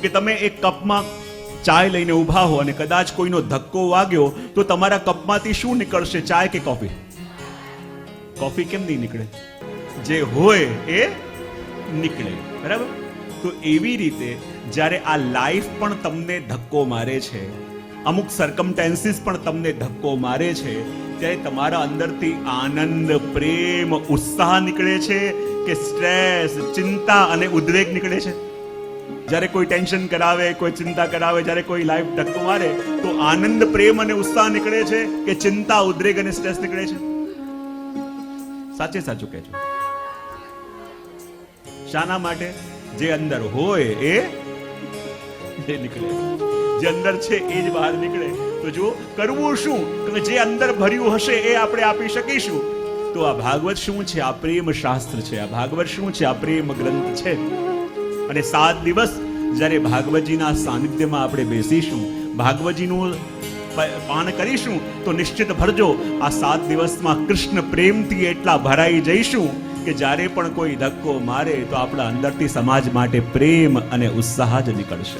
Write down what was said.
કે તમે એક કપમાં ચાય લઈને ઊભા હો અને કદાચ કોઈનો ધક્કો વાગ્યો તો તમારા કપમાંથી શું નીકળશે, ચાય કે કોફી? કોફી કેમ નહીં નીકળે? જે હોય એ નીકળે, બરાબર? તો એવી રીતે જ્યારે આ લાઈફ પણ તમને ધક્કો મારે છે, અમુક સર્કમટેન્સીસ પણ તમને ધક્કો મારે છે, ત્યારે તમારા અંદરથી આનંદ, પ્રેમ, ઉત્સાહ નીકળે છે કે સ્ટ્રેસ, ચિંતા અને ઉદ્વેગ નીકળે છે? જ્યારે કોઈ ટેન્શન કરાવે, કોઈ ચિંતા કરાવે, જ્યારે કોઈ લાઈફ ધક્કો મારે તો આનંદ, પ્રેમ અને ઉત્સાહ નીકળે છે કે ચિંતા, ઉદ્વેગ અને સ્ટ્રેસ નીકળે છે? સાચે સાચું કહેજો. શાના માટે? જે અંદર હોય એ નીકળે, જે અંદર છે એ જ બહાર નીકળે. તો જો કરવું શું, કે જે અંદર ભર્યું હશે એ આપણે આપી શકીશું. તો આ ભાગવત શું છે? આ પ્રેમ શાસ્ત્ર છે. આ ભાગવત શું છે? આ પ્રેમ ગ્રંથ છે. અને 7 દિવસ જ્યારે ભાગવતજીના સાનિધ્યમાં આપણે બેસીશું, ભાગવતજીનું પાન કરીશું, તો નિશ્ચિત ભરજો આ 7 દિવસમાં કૃષ્ણ પ્રેમથી એટલા ભરાઈ જઈશું કે જ્યારે પણ કોઈ ધક્કો મારે તો આપણા અંદરથી સમાજ માટે પ્રેમ અને ઉત્સાહ જ નીકળશે.